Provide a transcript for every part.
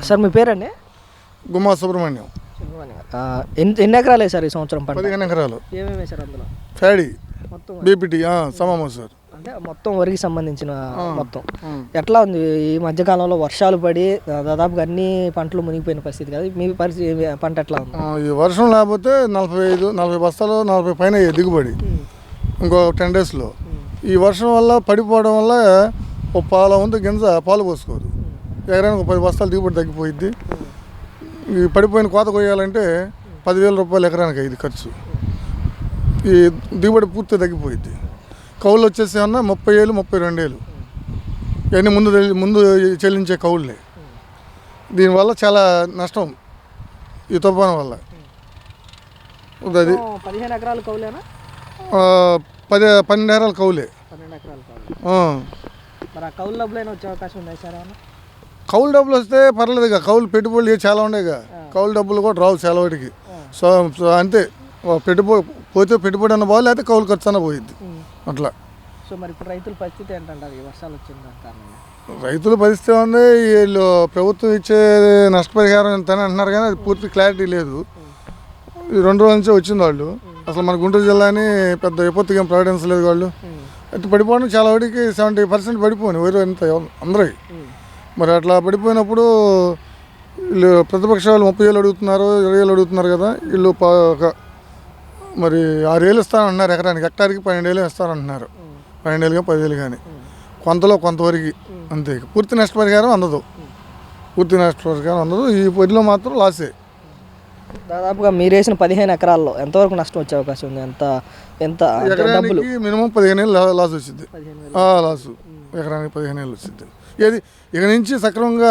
Sir మీ పేరండి? గుమ్మా సుబ్రహ్మణ్యం. ఎన్ని ఎకరాలు వేసారు ఈ సంవత్సరం పంట? 15 ఎకరాలు. ఏమేమి వేసారు అందులో? ప్యాడీ, మొత్తం బీపీటీ, సమమో సార్. అంటే మొత్తం వరికి సంబంధించిన మొత్తం ఎట్లా ఉంది? ఈ మధ్యకాలంలో వర్షాలు పడి దాదాపుగా అన్ని పంటలు మునిగిపోయిన పరిస్థితి కదా, మీ పరిస్థితి పంట ఎట్లా ఉంది? ఈ వర్షం లేకపోతే 40 బస్తాలు 40 పైన దిగుబడి ఇంకో 10 డేస్లో. ఈ వర్షం వల్ల పడిపోవడం వల్ల ఒక పాల వంతు గింజ పాలు పోసుకోదు. ఎకరానికి 10 బస్తాలు దిగుబడి తగ్గిపోయిద్ది. ఈ పడిపోయిన కోత కొయ్యాలంటే 10,000 రూపాయలు ఎకరానికి అయింది ఖర్చు. ఈ దిగుబడి పూర్తి తగ్గిపోయిద్ది. కౌలు వచ్చేసి ఏమన్నా 30,000 32,000 ఇవన్నీ ముందు చెల్లించే కౌళ్ళే. దీనివల్ల చాలా నష్టం ఈ తుఫాను వల్ల. అది 15 ఎకరాలు కౌలేనా? 12 ఎకరాలు కౌలే. 12 ఎకరాలు కౌలు. మరి ఆ కౌలు డబ్బులైనా వచ్చే అవకాశం ఉంది సార్? కౌలు డబ్బులు వస్తే పర్లేదుగా. కౌలు పెట్టుబడులు చాలా ఉండేగా. కౌలు డబ్బులు కూడా రావు చాలా వాటికి. సో అంతే, పోతే పెట్టుబడి అన్న బాగా, లేకపోతే కౌలు ఖర్చు అన్న పోయిద్ది అట్లా. సో మరి ఇప్పుడు రైతుల పరిస్థితి ఏంటంటారు ఈ వర్షాలు వచ్చిన కారణంగా? రైతుల పరిస్థితి ఉంది. వీళ్ళు ప్రభుత్వం ఇచ్చే నష్టపరిహారం ఎంత అని అంటున్నారు కానీ అది పూర్తి క్లారిటీ లేదు. ఈ 2 రోజుల నుంచే వచ్చింది వాళ్ళు. అసలు మన గుంటూరు జిల్లాని పెద్ద విపత్తుగా ఏం ప్రకటించలేదు వాళ్ళు. అయితే పడిపోవడం చాలా వాటికి 70% పడిపోయింది వరి అంత అందరికి. మరి అట్లా పడిపోయినప్పుడు వీళ్ళు ప్రతిపక్షాలు 30,000 అడుగుతున్నారు, 20,000 అడుగుతున్నారు కదా. వీళ్ళు మరి 6,000 ఇస్తానంటున్నారు ఎకరానికి. హెక్టార్కి 12,000 ఇస్తారంటున్నారు. 12,000 కానీ 10,000 కానీ కొంతలో కొంతవరకు అంతే. పూర్తి నష్టపరిహారం అందదు. ఈ వరిలో మాత్రం లాసే. దాదాపుగా మీరు వేసిన 15 ఎకరాల్లో ఎంతవరకు నష్టం వచ్చే అవకాశం ఉంది? ఎంత డబ్బులు? మినిమం 15,000 లాస్ వచ్చింది. లాసు ఎకరానికి 15,000 వచ్చింది. ఏది ఇక నుంచి సక్రమంగా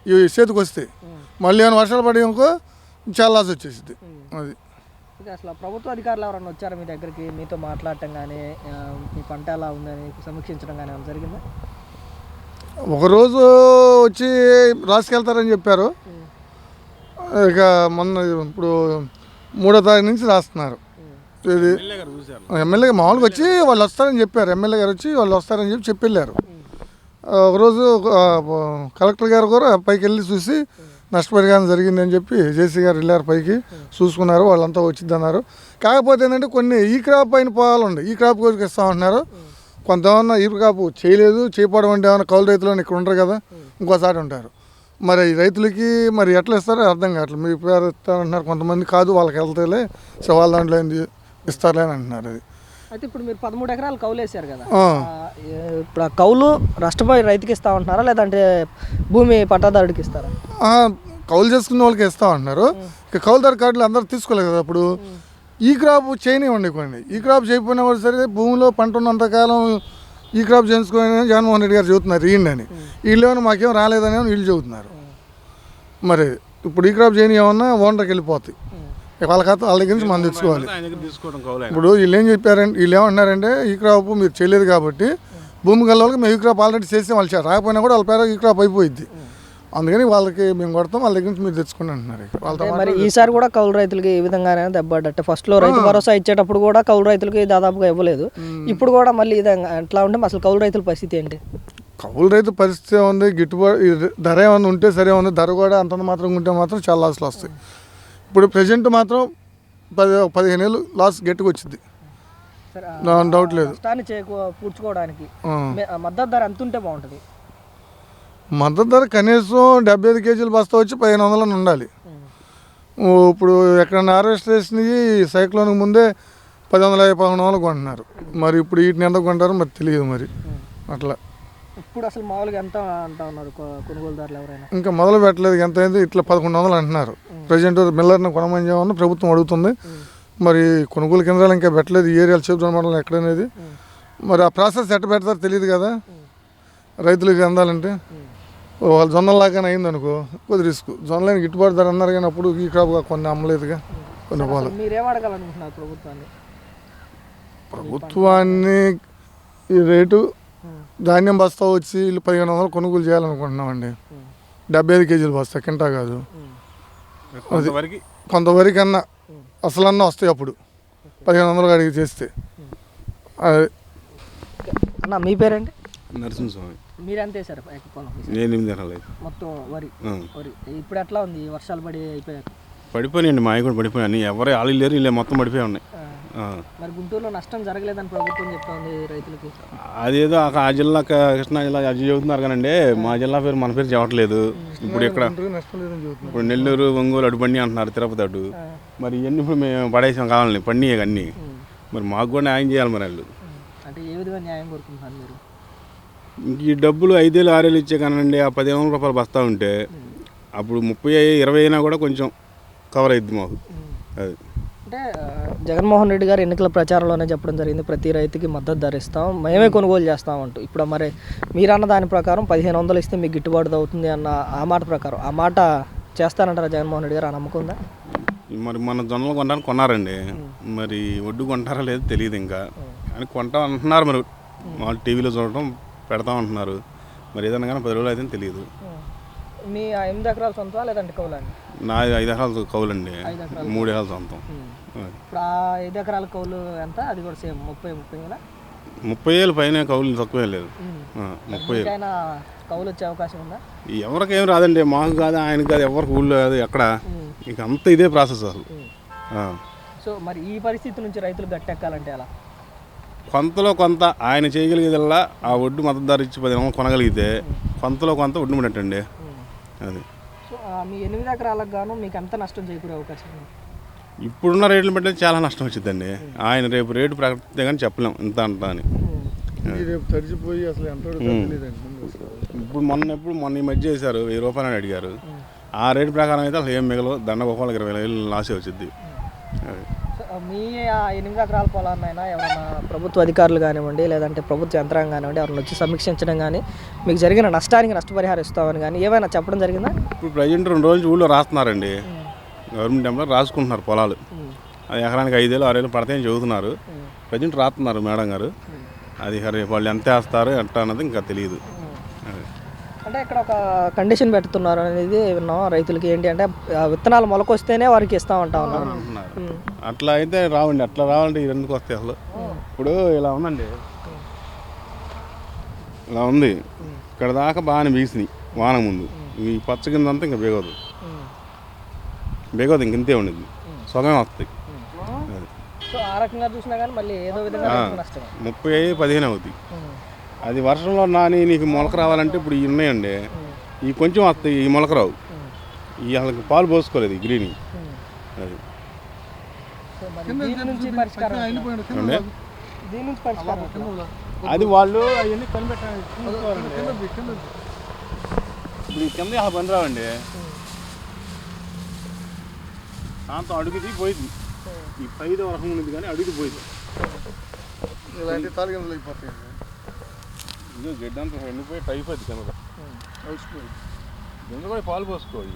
ఈ చేతికి వస్తే మళ్ళీ ఏమైనా వర్షాలు పడేంకో చాలా లాస్ వచ్చేసింది. అది అసలు ప్రభుత్వ అధికారులు ఎవరన్నా వచ్చారా మీ దగ్గరికి, మీతో మాట్లాడటం కానీ, మీ పంట ఎలా ఉందని సమీక్షించడం కానీ ఏమైనా జరిగిందా? ఒకరోజు వచ్చి రాసుకెళ్తారని చెప్పారు. ఇక మొన్న ఇప్పుడు 3వ తారీఖు నుంచి రాస్తున్నారు. ఇది ఎమ్మెల్యే మామూలుగా వచ్చి వాళ్ళు వస్తారని చెప్పారు. ఎమ్మెల్యే గారు వచ్చి వాళ్ళు వస్తారని చెప్పి వెళ్ళారు. ఒకరోజు కలెక్టర్ గారు కూడా పైకి వెళ్ళి చూసి నష్టపరిహారం జరిగిందని చెప్పి జేసీ గారు వెళ్ళారు పైకి, చూసుకున్నారు. వాళ్ళంతా వచ్చిద్దన్నారు. కాకపోతే ఏంటంటే కొన్ని ఈ క్రాప్ పైన పోవాలి ఉండే, ఈ క్రాప్ కోసం ఇస్తామంటున్నారు. కొంతమంది ఈ క్రాప్ చేయలేదు, చేయకపోవడం అంటే ఏమైనా కౌలు రైతులు ఇక్కడ ఉంటారు కదా, ఇంకోసారి ఉంటారు. మరి రైతులకి మరి ఎట్లా ఇస్తారో అర్థం కావట్లేదు. మీ పేరు ఇస్తారంటున్నారు, కొంతమంది కాదు వాళ్ళకి వెళ్తేలే సో వాళ్ళ దాంట్లో ఇస్తారులే అని అంటున్నారు. అది అయితే ఇప్పుడు మీరు 13 ఎకరాలు కౌలు వేసారు కదా, ఇప్పుడు ఆ కౌలు నష్టపోయి రైతుకి ఇస్తామంటున్నారా లేదంటే భూమి పట్టాదారుడికి ఇస్తారా? కౌలు చేసుకున్న వాళ్ళకి ఇస్తామంటున్నారు. ఇక కౌలుదారు కార్డులు అందరూ తీసుకోలేదు కదా. ఇప్పుడు ఈ క్రాప్ చేయనివ్వండి కొన్ని, ఈ క్రాప్ చేయకపోయినా కూడా సరే భూమిలో పంట ఉన్నంతకాలం ఈ క్రాప్ చేయించుకొని జగన్మోహన్ రెడ్డి గారు చెబుతున్నారు ఇయ్యండి అని. వీళ్ళేమో మాకేం రాలేదని వీళ్ళు చెబుతున్నారు. మరి ఇప్పుడు ఈ క్రాప్ చేయని ఏమన్నా ఓనర్కి వెళ్ళిపోతాయి. వాళ్ళ దగ్గర నుంచి మనం తెచ్చుకోవాలి. ఇప్పుడు వీళ్ళు ఏం చెప్పారంటే, వీళ్ళు ఏమంటున్నారంటే ఈ క్రాప్ మీరు చేయలేదు కాబట్టి భూమి గల వాళ్ళకి మేము ఈ క్రాప్ ఆల్రెడీ చేసి వాళ్ళు రాకపోయినా కూడా వాళ్ళ పేరు ఈ క్రాప్ అయిపోయింది, అందుకని వాళ్ళకి మేము కొడతాం, వాళ్ళ దగ్గర నుంచి మీరు తెచ్చుకోండి అంటున్నారు. మరి ఈసారి కూడా కౌలు రైతులకి ఈ విధంగానే దెబ్బడ్డట్టే. ఫస్ట్లో రైతు భరోసా ఇచ్చేటప్పుడు కూడా కౌలు రైతులకి దాదాపుగా ఇవ్వలేదు. ఇప్పుడు కూడా మళ్ళీ ఎట్లా ఉంటే అసలు కౌలు రైతుల పరిస్థితి ఏంటి? కౌలు రైతు పరిస్థితి ఉంది, గిట్టుబాటు ధర ఏమన్నా ఉంటే సరే ఉంది. ధర కూడా అంతంత మాత్రం ఉంటే మాత్రం చాలా లాస్లు వస్తాయి. ఇప్పుడు ప్రజెంట్ మాత్రం 15,000 లాస్ గట్టిగా వచ్చింది, డౌట్ లేదు. పూడ్చుకోవడానికి మద్దతు ధర ఎంత ఉంటే బాగుంటుంది? మద్దతు ధర కనీసం 75 కేజీల బస్తా వచ్చి 1500 ఉండాలి. ఇప్పుడు ఎక్కడన్నా హార్వెస్ట్ చేసినవి సైక్లోన్కి ముందే 1050 1100 కొంటున్నారు. మరి ఇప్పుడు వీటిని ఎంత కొంటారో మరి తెలియదు. మరి అట్లా ఇప్పుడు అసలు మామూలుగా ఎంత అంటా ఉన్నారు కొనుగోలుదారులు ఎవరైనా? ఇంకా మొదలు పెట్టలేదు. ఎంత అయింది? ఇట్లా 1100 అంటున్నారు. ప్రజెంట్ మిల్లర్ని కొనమని చేయమని ప్రభుత్వం అడుగుతుంది. మరి కొనుగోలు కేంద్రాలు ఇంకా పెట్టలేదు ఈ ఏరియాలు, చెబుతున్న మండలం ఎక్కడనేది. మరి ఆ ప్రాసెస్ ఎట్ట పెడతారో తెలియదు కదా రైతులకి అందాలంటే. వాళ్ళు జొన్నలాగానే అయింది అనుకో కొద్ది రిస్క్. జొన్నలని గిట్టుబాటు ధర అన్నారు కానీ అప్పుడు ఈ క్రాప్ కొన్ని అమ్మలేదుగా కొన్ని పోలు. మీరేమడగాలనుకుంటున్నారు ప్రభుత్వాన్ని? ఈ రేటు ధాన్యం బస్తా వచ్చి వీళ్ళు 1500 కొనుగోలు చేయాలనుకుంటున్నామండి. 75 కేజీల బస్తా, కింటా కాదు. అది కొంతవరకు అన్నా అసలన్నా వస్తాయి అప్పుడు 1500 అడిగి చేస్తే. అన్న మీ పేరేంటి? నరసింహస్వామి. మీరు ఎంత వేసారు పొలం నేను 8 ఎకరాలు మొత్తం వరి వరి ఇప్పుడు ఎట్లా ఉంది వర్షాలు పడి అయిపోయాక? పడిపోయినాయండి, మా కూడా పడిపోయాయి. ఎవరు ఆళ్ళు లేరు, వీళ్ళు మొత్తం పడిపోయి ఉన్నాయి. మరి గుంటూరులో నష్టం జరగలేదని ప్రభుత్వం చెప్తోంది రైతులకి. అదేదో ఆ జిల్లా కృష్ణా జిల్లా అది చెబుతున్నారు కానండి, మా జిల్లా పేరు మన పేరు చెప్పట్లేదు. ఇప్పుడు ఇక్కడ ఇప్పుడు నెల్లూరు, ఒంగోలు అటు పండి అంటున్నారు, తిరుపతి అటు. మరి ఇవన్నీ ఇప్పుడు మేము పడేసాం కావాలని పండియే అన్నీ. మరి మాకు కూడా న్యాయం చేయాలి మరి వాళ్ళు. అంటే ఏ విధంగా న్యాయం కోరుకుంటున్నారు మీరు? ఈ డబ్బులు 5 ఏళ్ళు 6 ఏళ్ళు ఇచ్చే కానండి, ఆ 15,000 రూపాయలు బస్తా ఉంటే అప్పుడు 30-20 అయినా కూడా కొంచెం కవర్ అయింది మాకు. అది అంటే జగన్మోహన్ రెడ్డి గారు ఎన్నికల ప్రచారంలోనే చెప్పడం జరిగింది, ప్రతి రైతుకి మద్దతు ధర ఇస్తాం, మేమే కొనుగోలు చేస్తామంటూ. ఇప్పుడు మరి మీరన్న దాని ప్రకారం 1,500 ఇస్తే మీకు గిట్టుబాటు అవుతుంది అన్న ఆ మాట ప్రకారం ఆ మాట చేస్తానంటారా జగన్మోహన్ రెడ్డి గారు? ఆ నమ్మకం ఉందా? మరి మన జొన్నలు కొనడానికి కొన్నారండి, మరి ఒడ్డు కొంటారా లేదో తెలియదు ఇంకా. అని కొంటాం అంటున్నారు, మరి వాళ్ళు టీవీలో చూడటం పెడతాం అంటున్నారు. మరి ఏదన్నా కానీ 10 రోజులు అయితే తెలియదు. మీ 8 ఎకరాలు సొంతం లేదంటే కౌలండి? నా 5 ఎకరాలు కౌలండి, 3 ఎకరాలు సొంతం. ఇప్పుడు ఆ 5 ఎకరాల కౌలు ఎంత? అది కూడా సేమ్ 30 ఏళ్ళు పైన కౌలు తక్కువే లేదు. 30 ఏళ్ళు కౌలు వచ్చే అవకాశం ఉందా? ఎవరికేం రాదండి, మాకు కాదు ఆయనకు కాదు, ఎవరికి ఊళ్ళో కాదు ఎక్కడ, ఇక అంత ఇదే ప్రాసెస్ అసలు. సో మరి ఈ పరిస్థితి నుంచి రైతులు గట్టెక్కాలంటే అలా కొంతలో కొంత ఆయన చేయగలిగేదల్లా ఆ ఒడ్డు మద్దతు ధర ఇచ్చి 10 కొనగలిగితే కొంతలో కొంత ఒడ్డు పడినట్టండి. అది సో మీ 8 ఎకరాలకు గాను మీకు ఎంత నష్టం చేకూరే అవకాశం ఉంది? ఇప్పుడున్న రేట్లు బట్టి చాలా నష్టం వచ్చిందండి. ఆయన రేపు రేటు ప్రకటిస్తే కానీ చెప్పలేం ఇంత అంట అని. తడిచిపోయి అసలు ఎంత ఇప్పుడు మొన్న ఈ మధ్య చేశారు, 1000 రూపాయలు అని అడిగారు. ఆ రేటు ప్రకారం అయితే అసలు ఏం మిగలవు, దండ ఒక్కొక్కరికి 20,000 లాసే వచ్చింది. మీ 8 ఎకరాల పొలాన్నైనా ఎవరైనా ప్రభుత్వ అధికారులు కానివ్వండి, లేదంటే ప్రభుత్వ యంత్రాంగం కానివ్వండి, ఎవరైనా వచ్చి సమీక్షించడం కానీ, మీకు జరిగిన నష్టానికి నష్టపరిహారం ఇస్తామని కానీ ఏమైనా చెప్పడం జరిగిందా? ఇప్పుడు ప్రజెంట్ 2 రోజులు ఊళ్ళో రాస్తున్నారండి, గవర్నమెంట్ ఎంప్లాయ్ రాసుకుంటున్నారు పొలాలు. అది ఎకరానికి 5 ఏళ్ళు 6 ఏళ్ళు పడతాయని చెబుతున్నారు. ప్రజెంట్ రాస్తున్నారు మేడం గారు. అది రేపు వాళ్ళు ఎంత వేస్తారు ఎంత అన్నది ఇంకా తెలియదు. అంటే ఇక్కడ ఒక కండిషన్ పెడుతున్నారు అనేది విన్నాం రైతులకి, ఏంటి అంటే విత్తనాలు మొలకొస్తేనే వారికి ఇస్తామంటా ఉన్నారు. అట్లా అయితే రావండి, అట్లా రావాలంటే ఈ 2కి వస్తాయి అసలు. ఇప్పుడు ఇలా ఉందండి, ఇలా ఉంది, ఇక్కడ దాకా బాగానే బీసినాయి వాన ముందు. ఈ పచ్చ కింద అంతా ఇంకా బేగోదు ఇంక ఇంతే ఉండేది, సగమే వస్తాయి. సో ఆ రకంగా చూసినా కానీ మళ్ళీ ఏదో విధంగా 30-15 అవుతాయి. అది వర్షంలో నాని నీకు మొలక రావాలంటే ఇప్పుడు ఇవి ఉన్నాయండి, ఇవి కొంచెం వస్తాయి, ఈ మొలక రావు. ఈ అసలు పాలు పోసుకోలేదు ఈ గ్రీన్. అది అది వాళ్ళు అవన్నీ కనిపెట్టాలి. ఇప్పుడు ఈ కింద అలా పని రావండి, దాంతో అడుగుది పోయింది. ఈ 5వ రకం ఉన్నది కానీ అడుగుది పోయింది. ఇలాంటి తాలిగందులు అయిపోతాయండి. ఇది గడ్డంతా ఎండిపోయి అయిపోద్ది కింద కింద కూడా పాలు పోసుకోవాలి.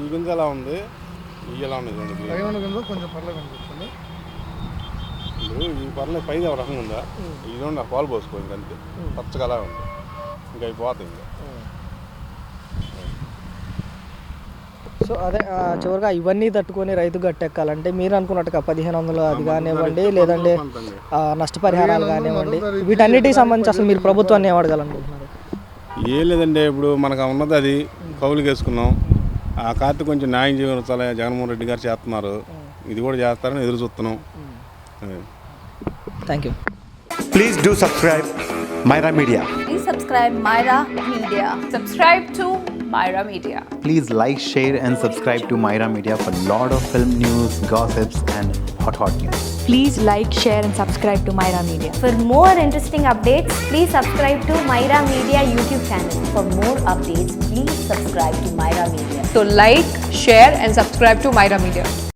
ఈ గింజ ఎలా ఉంది, ఇవి ఎలా ఉంది కొంచెం పర్లేదు అనిపిస్తుంది. ఇప్పుడు ఈ పర్లేదు 5వ రకం ఉందా, ఇది ఉండి పాలు పోసుకోవాలి అంతే. పచ్చగా అలా ఉంది, ఇంకా అయిపోతాయి ఇంకా. సో అదే చివరిగా ఇవన్నీ తట్టుకొని రైతు గట్టెక్కాలంటే మీరు అనుకున్నట్టుగా 1,500 అది కానివ్వండి, లేదంటే నష్టపరిహారాలు కానివ్వండి, వీటన్నిటికి సంబంధించి అసలు మీరు ప్రభుత్వాన్ని ఏమడగాలనుకుంటున్నారు? ఏం లేదండి, ఇప్పుడు మనకు ఉన్నది అది కౌలుకి వేసుకున్నాం. ఆ కార్తీ కొంచెం న్యాయం చేయగలుగుతారా, జగన్మోహన్ రెడ్డి గారు చేస్తున్నారు, ఇది కూడా చేస్తారని ఎదురు చూస్తున్నాం. Thank you. Please do subscribe Myra Media. Please subscribe Myra Media. Subscribe to Myra Media. Please like, share and subscribe to Myra Media for lot of film news, gossips and hot news. Please like, share and subscribe to Myra Media. For more interesting updates, please subscribe to Myra Media YouTube channel. For more updates, please subscribe to Myra Media. So like, share and subscribe to Myra Media.